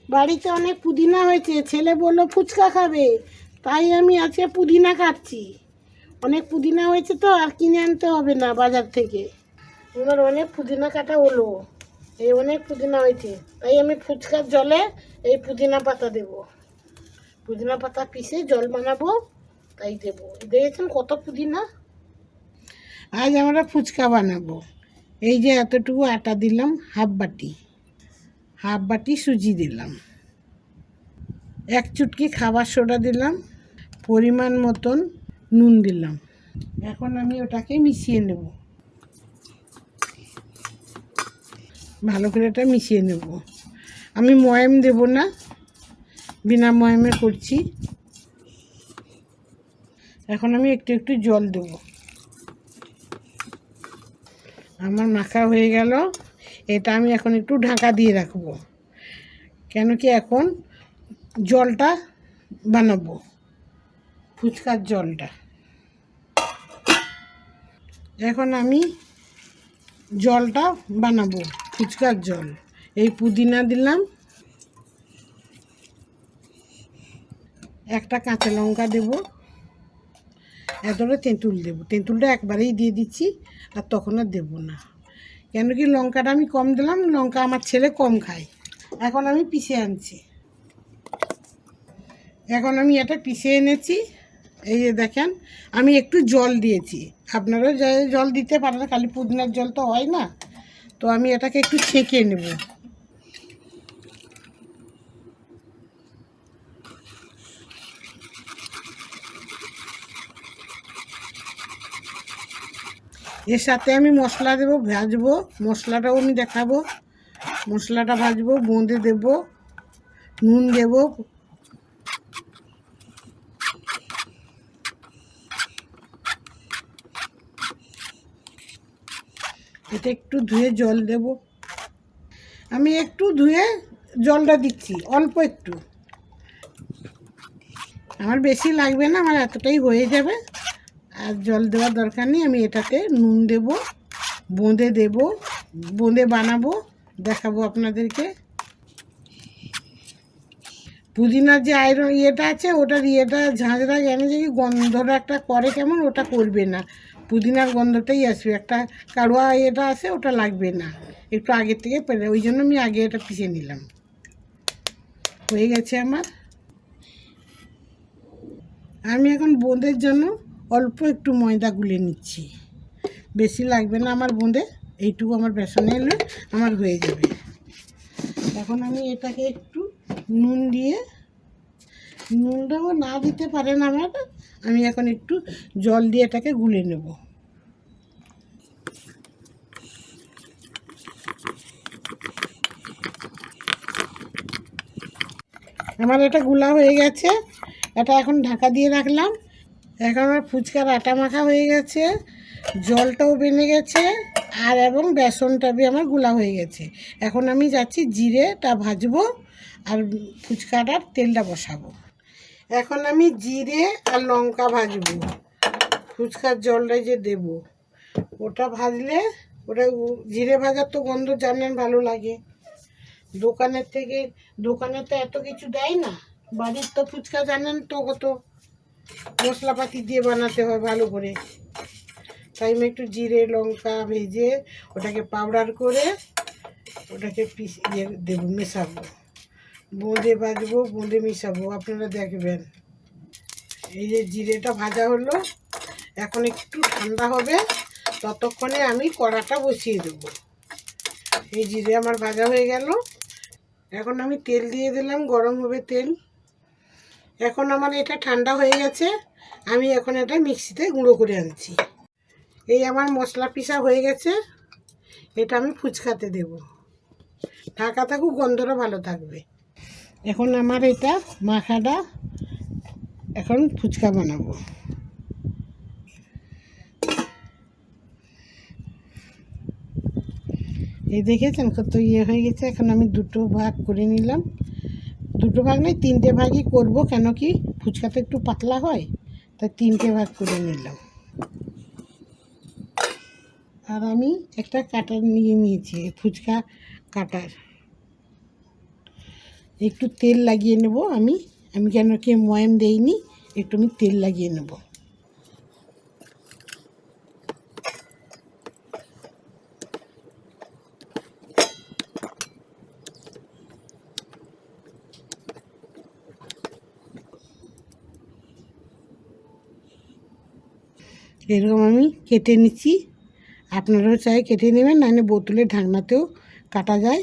বাড়িতে অনেক পুদিনা হয়েছে, ছেলে বললো ফুচকা খাবে, তাই আমি আজকে পুদিনা কাটছি। অনেক পুদিনা হয়েছে তো আর কিনে আনতে হবে না বাজার থেকে। আমার অনেক পুদিনা কাটা হলো, এই অনেক পুদিনা হয়েছে, তাই আমি ফুচকার জলে এই পুদিনা পাতা দেব। পুদিনা পাতা পিষে জল বানাবো, তাই দেবো। দেখেছেন কত পুদিনা। আজ আমরা ফুচকা বানাবো। এই যে এতটুকু আটা দিলাম, হাফ বাটি সুজি দিলাম, এক চুটকি খাবার সোডা দিলাম, পরিমাণ মতন নুন দিলাম। এখন আমি ওটাকে মিশিয়ে নেব, ভালো করে এটা মিশিয়ে নেব। আমি ময়াম দেব না, বিনা ময়ামে করছি। এখন আমি একটু একটু জল দেব। আমার মাখা হয়ে গেল, এটা আমি এখন একটু ঢাকা দিয়ে রাখবো, কেন কি এখন জলটা বানাবো, ফুচকার জলটা। এখন আমি জলটা বানাবো, ফুচকার জল। এই পুদিনা দিলাম, একটা কাঁচা লঙ্কা দেবো, এতটা তেঁতুল দেবো। তেঁতুলটা একবারেই দিয়ে দিচ্ছি, আর তখন আর দেবো না, কেন কি লঙ্কাটা আমি কম দিলাম, লঙ্কা আমার ছেলে কম খায়। এখন আমি পিষে আনছি, এখন আমি এটা পিষে এনেছি। এই যে দেখেন, আমি একটু জল দিয়েছি, আপনারাও জল দিতে পারেন, খালি পুদিনার জল তো হয় না। তো আমি এটাকে একটু ছেঁকে নেব। এর সাথে আমি মশলা দেবো, ভাজবো, মশলাটাও আমি দেখাবো। মশলাটা ভাজবো, বোঁদে দেব, নুন দেব, এটা একটু ধুয়ে জল দেব। আমি একটু ধুয়ে জলটা দিচ্ছি, অল্প একটু, আমার বেশি লাগবে না, আমার এতটাই হয়ে যাবে, আর জল দেওয়ার দরকার নেই। আমি এটাতে নুন দেব, বোঁদে দেব, বোঁদে বানাবো, দেখাবো আপনাদেরকে। পুদিনার যে আয়রন ইয়েটা আছে, ওটার ইয়েটা ঝাঁঝরা জ্ঞানে যে গন্ধটা একটা করে কেমন, ওটা করবে না, পুদিনার গন্ধটাই আসবে, একটা কাড়ুয়া ইয়েটা আছে, ওটা লাগবে না, একটু আগে থেকে পেলে, ওই জন্য আমি আগে এটা পিষে নিলাম। হয়ে গেছে আমার। আমি এখন বোঁদের জন্য অল্প একটু ময়দা গুলে নিচ্ছি, বেশি লাগবে না আমার বোঁদে, এইটুকু আমার বেসনে এলে আমার হয়ে যাবে। এখন আমি এটাকে একটু নুন দিয়ে, নুনটাও না দিতে পারেন আমার, আমি এখন একটু জল দিয়ে এটাকে গুলে নেব। আমার এটা গুলা হয়ে গেছে, এটা এখন ঢাকা দিয়ে রাখলাম। এখন আমার ফুচকার আটা মাখা হয়ে গেছে, জলটাও বেনে গেছে, আর এবং বেসনটা আমার গুলা হয়ে গেছে। এখন আমি যাচ্ছি জিরেটা ভাজবো, আর ফুচকাটার তেলটা বসাবো। এখন আমি জিরে আর লঙ্কা ভাজবো, ফুচকার জলটাই যে দেব, ওটা ভাজলে, ওটা জিরে ভাজার তো গন্ধ জানেন ভালো লাগে। দোকানে তো এত কিছু দেয় না, বাড়ির তো ফুচকা জানেন তো কত মশলাপাতি দিয়ে বানাতে হয় ভালো করে। তাই আমি একটু জিরে লঙ্কা ভেজে ওটাকে পাউডার করে ওটাকে পিষিয়ে দেবো, মেশাবো, বোঁদে ভাজবো, বোঁদে মেশাবো, আপনারা দেখবেন। এই যে জিরেটা ভাজা হলো, এখন একটু ঠান্ডা হবে, ততক্ষণে আমি কড়াটা বসিয়ে দেবো। এই জিরে আমার ভাজা হয়ে গেল, এখন আমি তেল দিয়ে দিলাম, গরম হবে তেল। এখন আমার এটা ঠান্ডা হয়ে গেছে, আমি এখন এটা মিক্সিতে গুঁড়ো করে আনছি। এই আমার মশলা পিষা হয়ে গেছে, এটা আমি ফুচকাতে দেব, ঢাকা থাকুক, গন্ধটা ভালো থাকবে। এখন আমার এটা মাখাটা, এখন ফুচকা বানাবো। এই দেখেছেন কত ইয়ে হয়ে গেছে। এখন আমি দুটো ভাগ করে নিলাম, দুটো ভাগ নয় তিনটে ভাগই করব, কেন কি ফুচকা তো একটু পাতলা হয়, তাই তিনটে ভাগ করে নিলাম। আর আমি একটা কাটার নিয়ে নিয়েছি, ফুচকা কাটার। একটু তেল লাগিয়ে নেব। আমি কেন কি ময়াম দেইনি, একটু আমি তেল লাগিয়ে নেব। এরকম আমি কেটে নিচ্ছি, আপনারাও চাই কেটে নেবেন, নাহলে বোতলের ঢাকনাতেও কাটা যায়।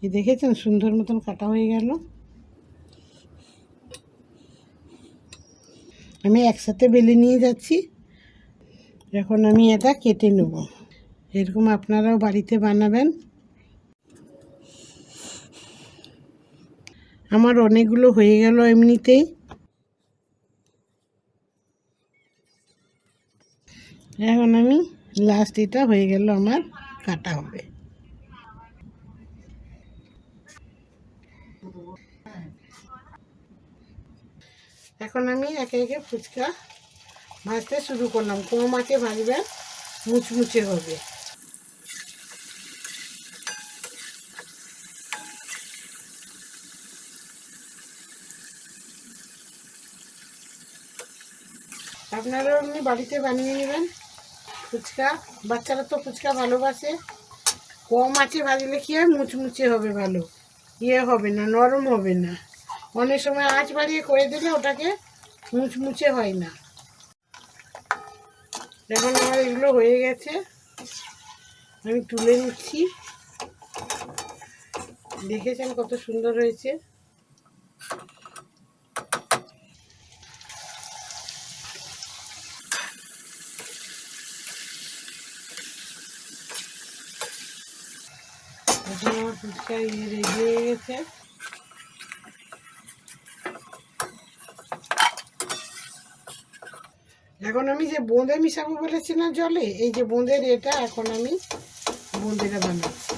এই দেখেছেন সুন্দর মতন কাটা হয়ে গেল। আমি একসাথে বেলে নিয়ে যাচ্ছি। এখন আমি এটা কেটে নেব। এরকম আপনারাও বাড়িতে বানাবেন। আমার অনেকগুলো হয়ে গেল এমনিতেই। এখন আমি লাস্ট এটা হয়ে গেল আমার কাটা হবে। এখন আমি একে একে ফুচকা ভাজতে শুরু করলাম। কম আঁচে ভাজবেন, মুচমুচে হবে। আপনারাও এমনি বাড়িতে বানিয়ে নেবেন ফুচকা। বাচ্চারা তো ফুচকা ভালোবাসে। কম আঁচে ভাজলে কী হয়, মুচমুচে হবে, ভালো হবে না, নরম হবে না। অনেক সময় আঁচ বাড়িয়ে করে দিলে ওটাকে মুচমুচে হয় না। এখন আমার এগুলো হয়ে গেছে, আমি তুলে নিচ্ছি। দেখেছেন কত সুন্দর হয়েছে। এখন আমার ফুচকা রেডি হয়ে গেছে। এখন আমি যে বোঁদে মিশাবো বলেছি না জলে, এই যে বোঁদের এটা এখন আমি বোঁদেটা বানাচ্ছি।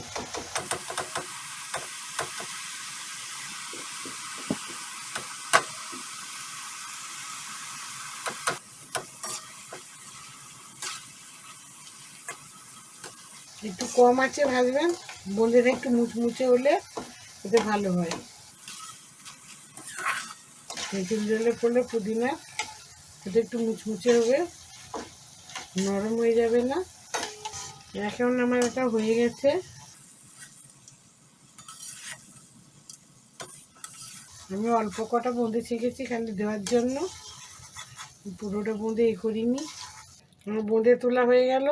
একটু কম আঁচে ভাজবেন, বোঁদেটা একটু মুচমুচে হলে এতে ভালো হয়। তেঁতুল জলে পড়লে পুদিনা এটা একটু মুচমুচে হবে, নরম হয়ে যাবে না। এখন আমার এটা হয়ে গেছে। আমি অল্প কটা বোঁদে শিখেছি খালি দেওয়ার জন্য, পুরোটা বোঁদে করিনি। আমার বোঁদে তোলা হয়ে গেল।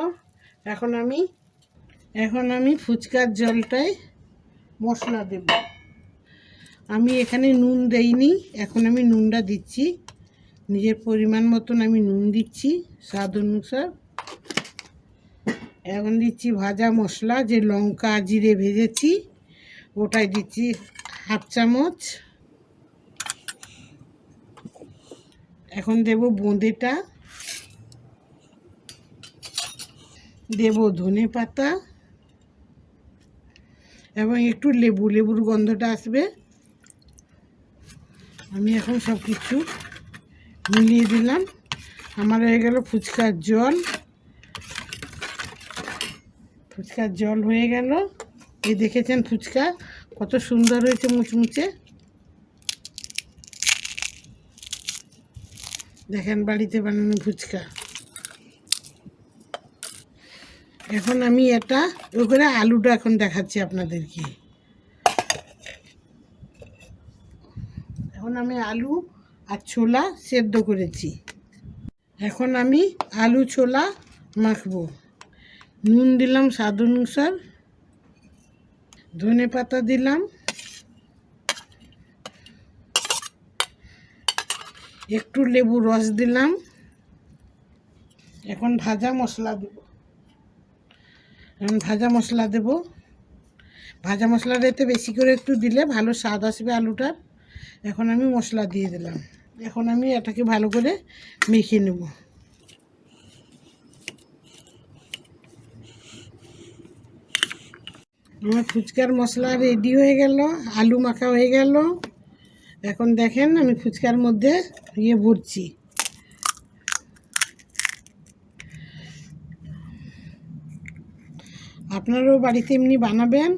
এখন আমি ফুচকার জলটায় মশলা দেব। আমি এখানে নুন দেইনি, এখন আমি নুনটা দিচ্ছি। নিজের পরিমাণ মতন আমি নুন দিচ্ছি, স্বাদ অনুসার। এখন দিচ্ছি ভাজা মশলা, যে লঙ্কা জিরে ভেজেছি ওটাই দিচ্ছি হাফ চামচ। এখন দেব বোঁদেটা, দেব ধনে পাতা এবং একটু লেবুর গন্ধটা আসবে। আমি এখন সব কিছু মিলিয়ে দিলাম। আমার হয়ে গেল ফুচকার জল। ফুচকার জল হয়ে গেল। এই দেখেছেন ফুচকা কত সুন্দর হয়েছে, মুচমুচে। দেখেন বাড়িতে বানানো ফুচকা। এখন আমি এটা করে আলুটা এখন দেখাচ্ছি আপনাদেরকে। এখন আমি আলু আর ছোলা সেদ্ধ করেছি। এখন আমি আলু ছোলা মাখবো। নুন দিলাম স্বাদ অনুসার, ধনে পাতা দিলাম, একটু লেবু রস দিলাম। এখন ভাজা মশলা দেব। ভাজা মশলাটা এতে বেশি করে একটু দিলে ভালো স্বাদ আসবে আলুটার। এখন আমি মশলা দিয়ে দিলাম। এখন আমি এটাকে ভালো করে মেখে নেব। আমার ফুচকার মশলা রেডি হয়ে গেল, আলু মাখা হয়ে গেল। এখন দেখেন আমি ফুচকার মধ্যে ভরছি। আপনারাও বাড়িতে এমনি বানাবেন,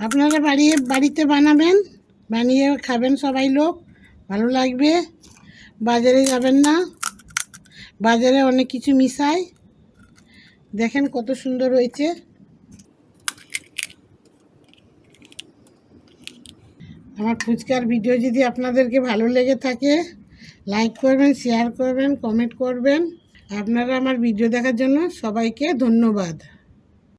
আপনারা বাড়িতে বানাবেন, বানিয়ে খাবেন সবাই লোক, ভালো লাগবে। বাজারে যাবেন না, বাজারে অনেক কিছু মিশায়। দেখেন কত সুন্দর হয়েছে। আমার ফুচকার ভিডিও যদি আপনাদেরকে ভালো লেগে থাকে, লাইক করবেন, শেয়ার করবেন, কমেন্ট করবেন। আপনারা আমার ভিডিও দেখার জন্য সবাইকে ধন্যবাদ।